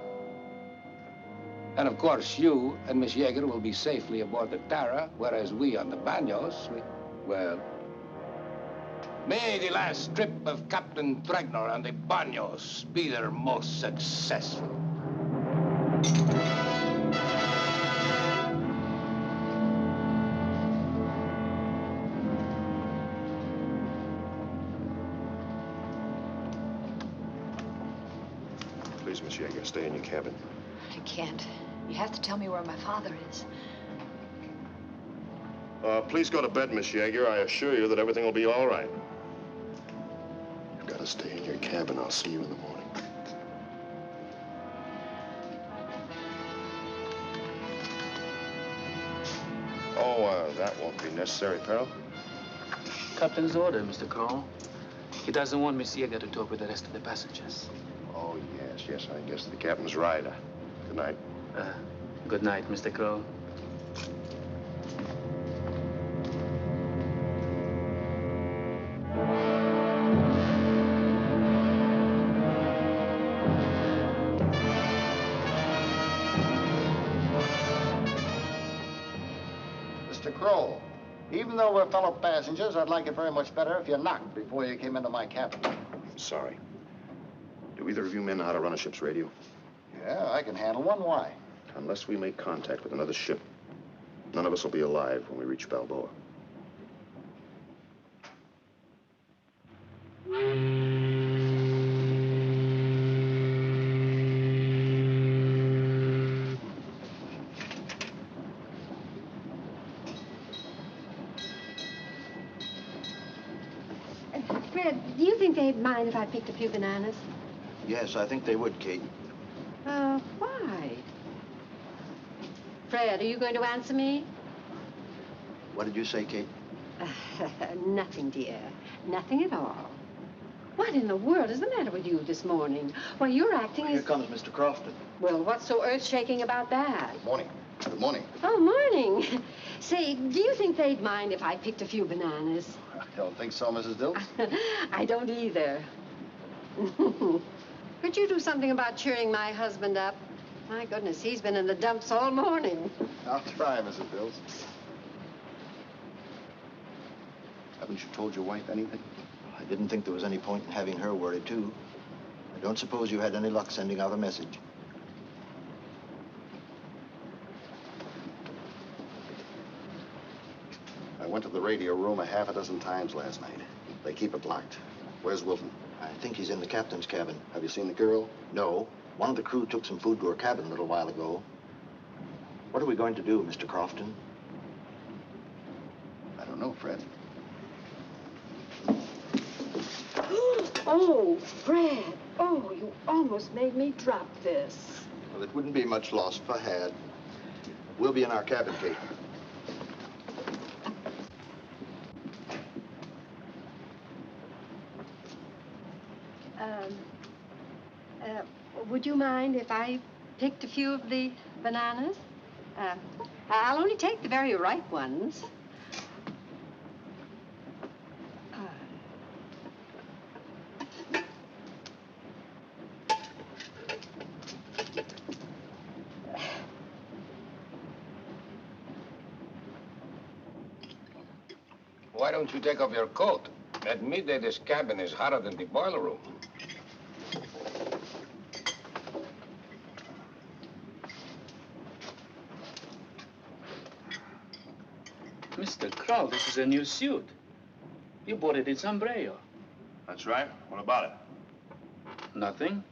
And of course, you and Miss Yeager will be safely aboard the Tara, whereas we on the Banyos, well... May the last trip of Captain Traeger and the Banyos be their most successful.
Please, Miss Yeager, stay in your cabin.
I can't. You have to tell me where my father is.
Please go to bed, Miss Yeager. I assure you that everything will be all right.
You've got to stay in your cabin. I'll see you in the morning.
Oh, That won't be necessary, Peril.
Captain's order, Mr. Kroll. He doesn't want Miss Yeager to talk with the rest of the passengers.
Oh, yes, I guess the captain's right. Good night.
Good night, Mr. Kroll.
Mr. Kroll, even though we're fellow passengers, I'd like it very much better if you knocked before you came into my cabin.
Sorry. Do either of you men know how to run a ship's radio?
Yeah, I can handle one. Why?
Unless we make contact with another ship, none of us will be alive when we reach Balboa.
Fred, do you think they'd mind if I picked a few bananas?
Yes, I think they would, Kate.
Why? Fred, are you going to answer me?
What did you say, Kate?
Nothing, dear. Nothing at all. What in the world is the matter with you this morning? Why, you're acting
Here
as...
comes Mr. Crofton.
Well, what's so earth-shaking about that?
Good morning. Good morning.
Oh, morning. Say, do you think they'd mind if I picked a few bananas?
I don't think so, Mrs. Dills.
I don't either. Could you do something about cheering my husband up? My goodness, he's been in the dumps all morning.
I'll try, Mrs. Dills.
Haven't you told your wife anything? I didn't think there was any point in having her worried, too. I don't suppose you had any luck sending out a message.
I went to the radio room a half a dozen times last night. They keep it locked. Where's Wilton?
I think he's in the captain's cabin.
Have you seen the girl?
No. One of the crew took some food to her cabin a little while ago. What are we going to do, Mr. Crofton?
I don't know, Fred.
Oh, Fred. Oh, you almost made me drop this.
Well, it wouldn't be much loss if I had. We'll be in our cabin, Kate.
Would you mind if I picked a few of the bananas? I'll only take the very ripe ones.
Why don't you take off your coat? At midday, this cabin is hotter than the boiler room.
Mr. Kroll, this is a new suit. You bought it in Sombrero.
That's right. What about it?
Nothing.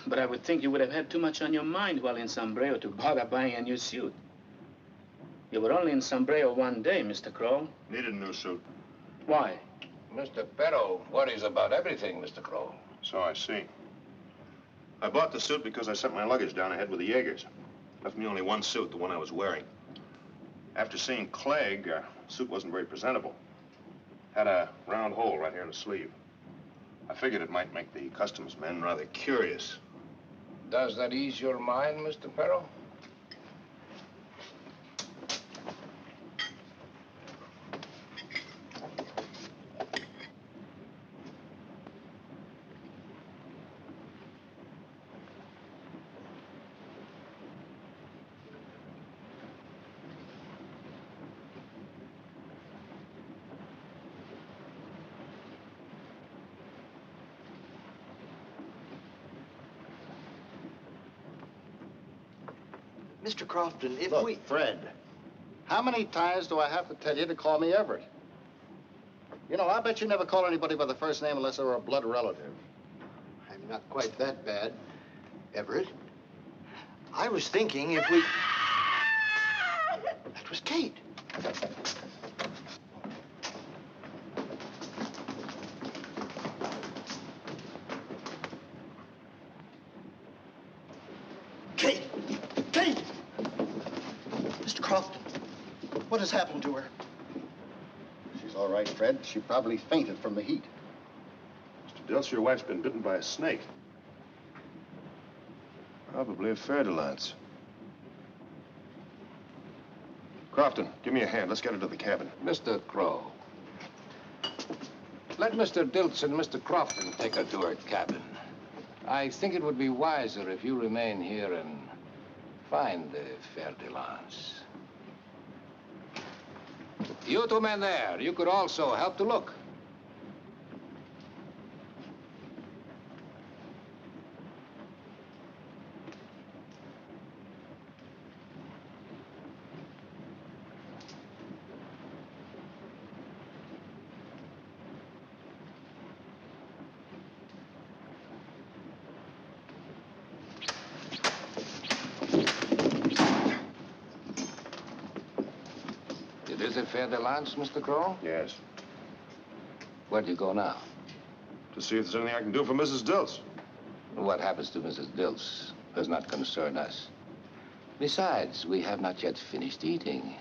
But I would think you would have had too much on your mind while in Sombrero to bother buying a new suit. You were only in Sombrero one day, Mr. Kroll.
Needed a new suit.
Why?
Mr. Perro worries about everything, Mr. Kroll.
So I see. I bought the suit because I sent my luggage down ahead with the Jaegers. Left me only one suit, the one I was wearing. After seeing Clegg, the suit wasn't very presentable. Had a round hole right here in the sleeve. I figured it might make the customs men rather curious.
Does that ease your mind, Mr. Perro?
Mr. Crofton, if
Look,
we...
Fred, how many times do I have to tell you to call me Everett? You know, I bet you never call anybody by the first name unless they're a blood relative.
I'm not quite that bad, Everett. I was thinking if we... That was Kate. Kate! Kate! Mr. Crofton.
What has happened to her?
She's all right, Fred. She probably fainted from the heat.
Mr. Dilts, your wife's been bitten by a snake. Probably a fer-de-lance. Crofton, give me a hand. Let's get her to the cabin.
Mr. Crow, let Mr. Dilts and Mr. Crofton take her to her cabin. I think it would be wiser if you remain here and find the fer-de-lance. You two men there, you could also help to look. It is a fer-de-lance, Mr. Crow?
Yes.
Where do you go now?
To see if there's anything I can do for Mrs. Dilts.
What happens to Mrs. Dilts does not concern us. Besides, we have not yet finished eating.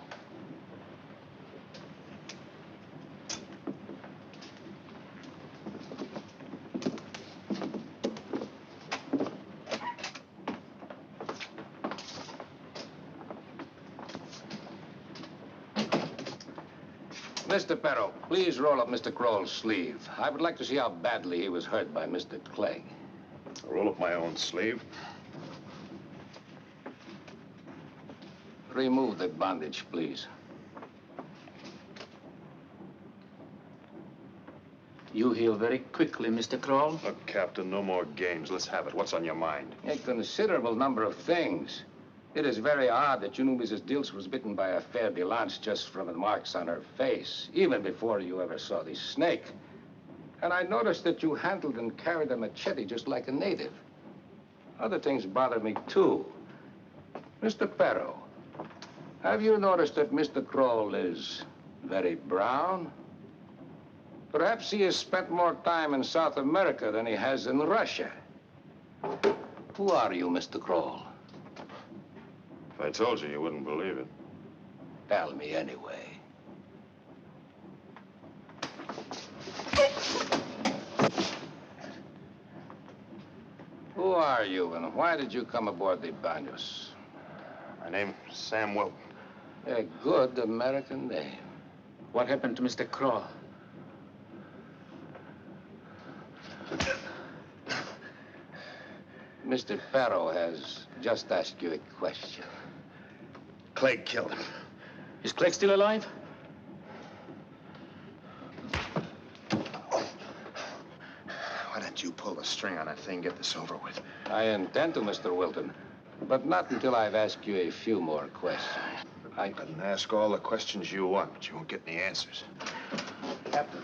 Mr. Perro, please roll up Mr. Crowell's sleeve. I would like to see how badly he was hurt by Mr. Clegg.
I'll roll up my own sleeve.
Remove the bandage, please.
You heal very quickly, Mr. Kroll.
Look, Captain, no more games. Let's have it. What's on your mind?
A considerable number of things. It is very odd that you knew Mrs. Dilts was bitten by a fer-de-lance just from the marks on her face, even before you ever saw the snake. And I noticed that you handled and carried a machete just like a native. Other things bother me, too. Mr. Perro, have you noticed that Mr. Kroll is very brown? Perhaps he has spent more time in South America than he has in Russia. Who are you, Mr. Kroll?
If I told you, you wouldn't believe it.
Tell me anyway. Who are you, and why did you come aboard the Banos?
My name's Sam Wilton.
A good American name.
What happened to Mr. Kroll?
Mr. Perro has just asked you a question.
Clegg killed him.
Is Clegg still alive?
Why don't you pull the string on that thing, get this over with?
I intend to, Mr. Wilton, but not until I've asked you a few more questions.
I can ask all the questions you want, but you won't get any answers.
Captain,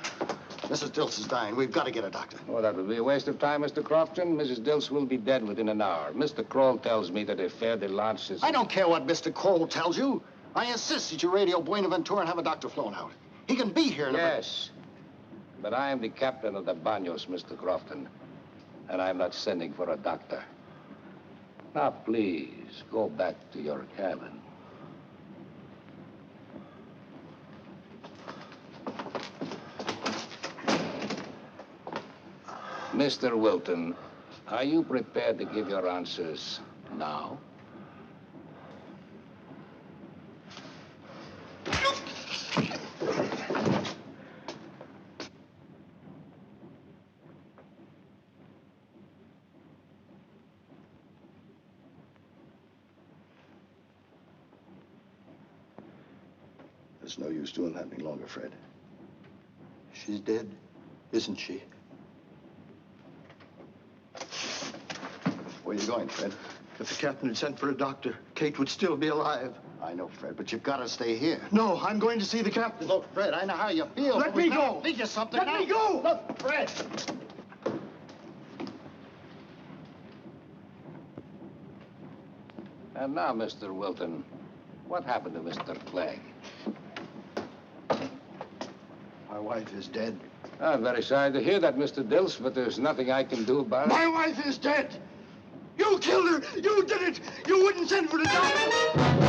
Mrs. Dilts is dying. We've got to get a doctor.
Oh, that would be a waste of time, Mr. Crofton. Mrs. Dilts will be dead within an hour. Mr. Kroll tells me that a fer-de-lance is...
I don't care what Mr. Kroll tells you. I insist that you radio Buenaventura and have a doctor flown out. He can be here in
Yes, but I am the captain of the Banos, Mr. Crofton, and I'm not sending for a doctor. Now, please, go back to your cabin. Mr. Wilton, are you prepared to give your answers now?
There's no use doing that any longer, Fred. She's dead, isn't she? Where are you going, Fred?
If the captain had sent for a doctor, Kate would still be alive.
I know, Fred, but you've got to stay here.
No, I'm going to see the captain.
Look, Fred, I know how you feel.
Let me go.
Think of something.
Let me go.
Look, Fred.
And now, Mr. Wilton, what happened to Mr. Clegg?
My wife is dead.
I'm very sorry to hear that, Mr. Dilts, but there's nothing I can do about it.
My wife is dead. You killed her. You did it. You wouldn't send for the doctor.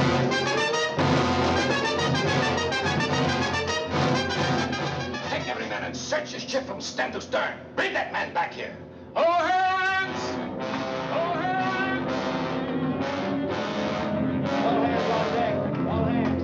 and search his ship from stem to stern. Bring that man back here.
All hands! All hands! All hands on deck. All hands.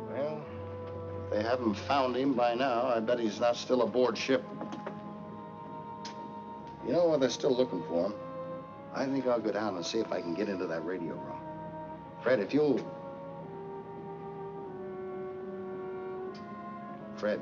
Well, if they haven't found him by now, I bet he's not still aboard ship. You know what? They're still looking for him. I think I'll go down and see if I can get into that radio room. Fred, if you'll... Fred.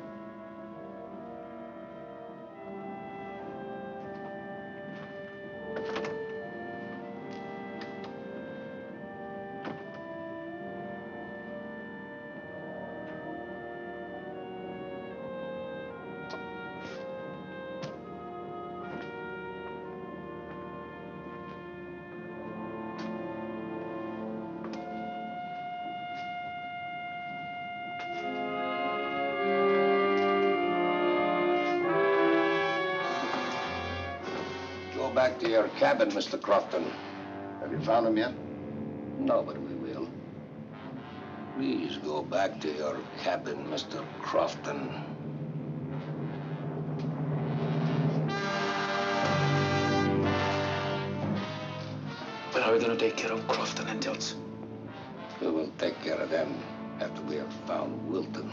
Go back to your cabin, Mr. Crofton.
Have you found him yet?
No, but we will. Please go back to your cabin, Mr. Crofton.
When are we going to take care of Crofton and Dilts?
We will take care of them after we have found Wilton.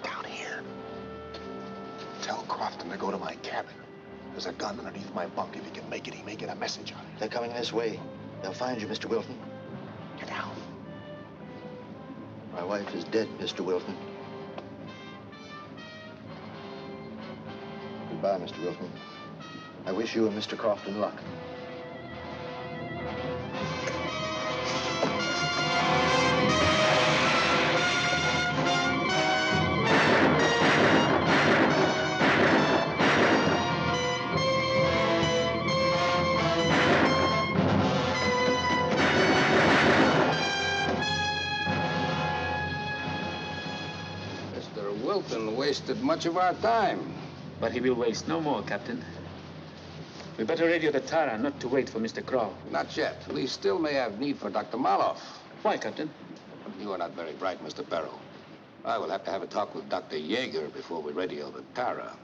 Down here. Tell Crofton to go to my cabin. There's a gun underneath my bunk. If he can make it, he may get a message on it.
They're coming this way. They'll find you, Mr. Wilton.
Get down.
My wife is dead, Mr. Wilton. Goodbye, Mr. Wilton. I wish you and Mr. Crofton luck.
Mr. Wilton wasted much of our time.
But he will waste no more, Captain. We better radio the Tara, not to wait for Mr. Crow.
Not yet. We still may have need for Dr. Maloff.
Why, Captain?
You are not very bright, Mr. Perro. I will have to have a talk with Dr. Yeager before we radio the Tara.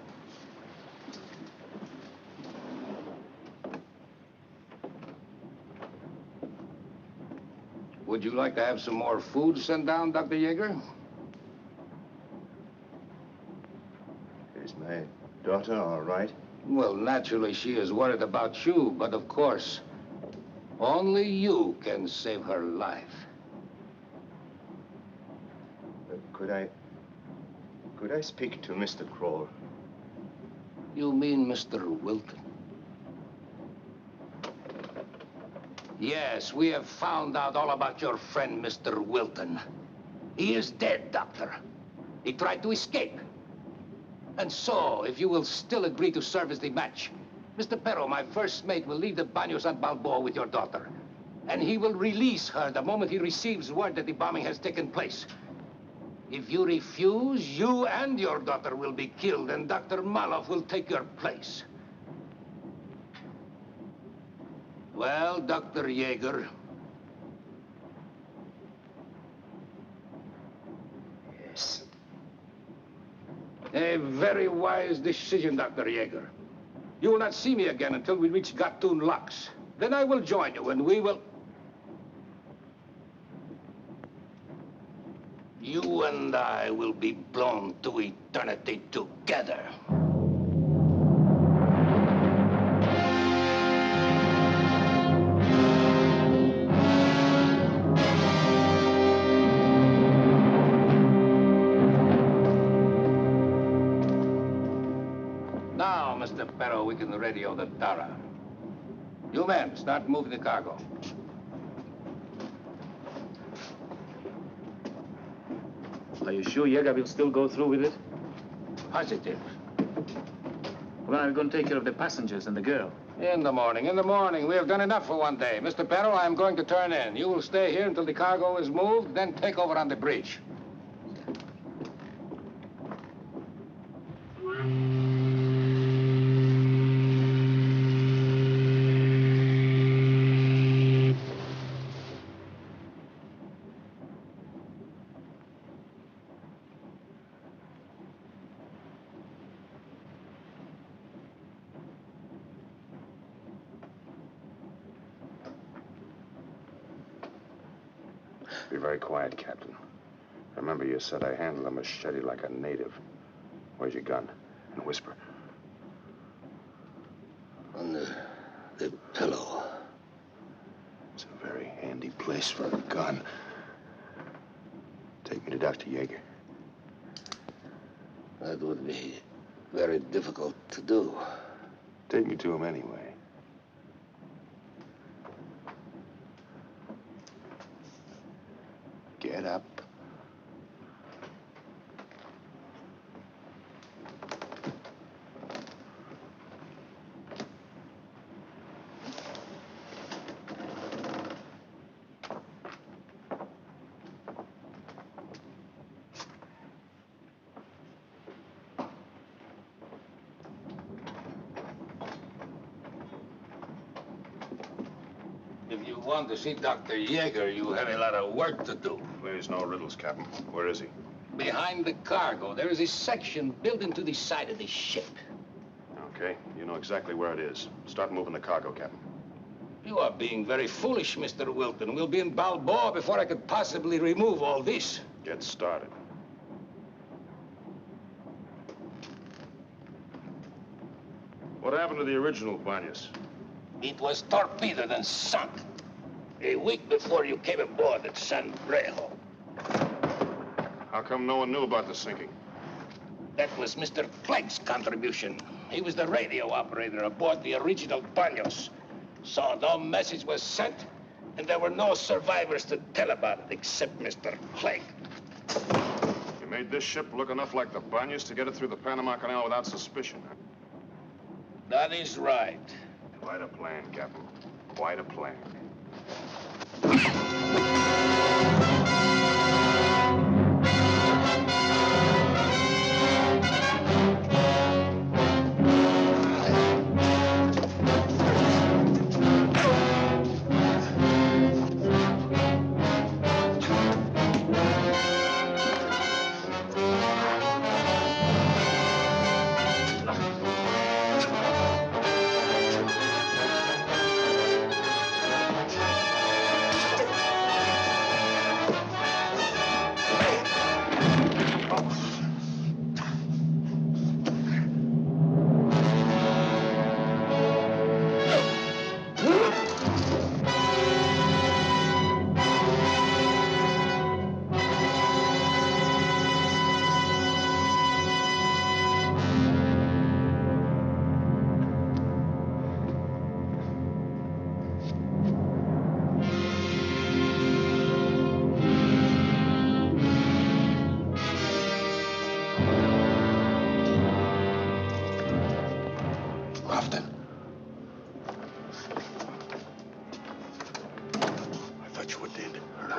Would you like to have some more food sent down, Dr. Yeager?
Is my daughter all right?
Well, naturally, she is worried about you, but of course, only you can save her life.
Could I speak to Mr. Kroll?
You mean Mr. Wilton? Yes, we have found out all about your friend, Mr. Wilton. He is dead, Doctor. He tried to escape. And so, if you will still agree to serve as the match, Mr. Perro, my first mate, will leave the Banos at Balboa with your daughter. And he will release her the moment he receives word that the bombing has taken place. If you refuse, you and your daughter will be killed, and Dr. Maloff will take your place. Well, Dr. Yeager.
Yes.
A very wise decision, Dr. Yeager. You will not see me again until we reach Gatun Locks. Then I will join you, and we will... You and I will be blown to eternity together. Now, Mr. Perro, we can radio the Tara. You men, start moving the cargo.
Are you sure Yeager will still go through with it?
Positive.
When are we going to take care of the passengers and the girl?
In the morning, in the morning. We have done enough for one day. Mr. Perro, I'm going to turn in. You will stay here until the cargo is moved, then take over on the bridge.
Be very quiet, Captain. Remember you said I handle a machete like a native. Where's your gun? And whisper.
On the pillow.
It's a very handy place for a gun. Take me to Dr. Yeager.
That would be very difficult to do.
Take me to him anyway. Get up.
If you want to see Dr. Yeager, you have a lot of work to do.
There's no riddles, Captain. Where is he?
Behind the cargo, there is a section built into the side of the ship.
Okay, you know exactly where it is. Start moving the cargo, Captain.
You are being very foolish, Mr. Wilton. We'll be in Balboa before I could possibly remove all this.
Get started. What happened to the original Banyas?
It was torpedoed and sunk a week before you came aboard at San Brejo.
How come no one knew about the sinking?
That was Mr. Clegg's contribution. He was the radio operator aboard the original Banos. So no message was sent, and there were no survivors to tell about it except Mr. Clegg.
You made this ship look enough like the Banyas to get it through the Panama Canal without suspicion, huh?
That is right.
Quite a plan, Captain. Quite a plan.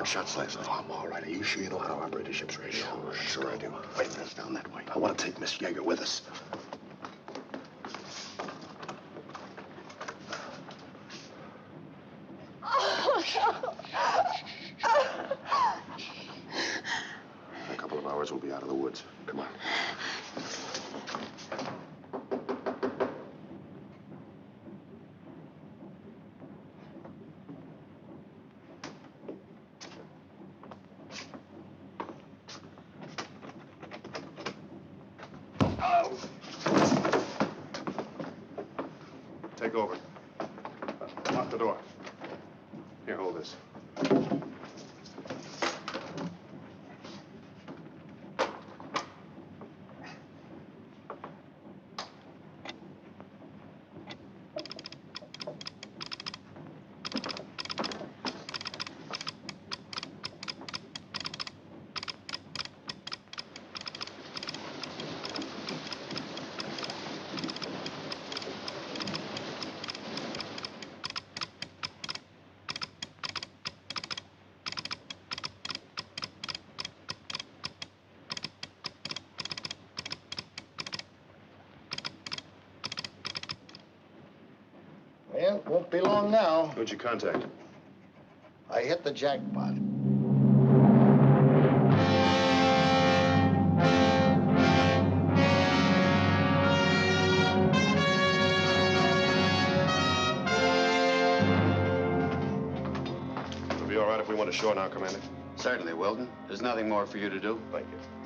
Shots last night. I'm all right. Are you sure you know how to operate a ship's radio? Sure I do. Wait a minute, down that way. I want to take Miss Yeager with us.
Here, hold this.
Well, won't be long now.
Who'd you contact?
I hit the jackpot.
It'll be all right if we went ashore now, Commander.
Certainly, Wilton. There's nothing more for you to do.
Thank you.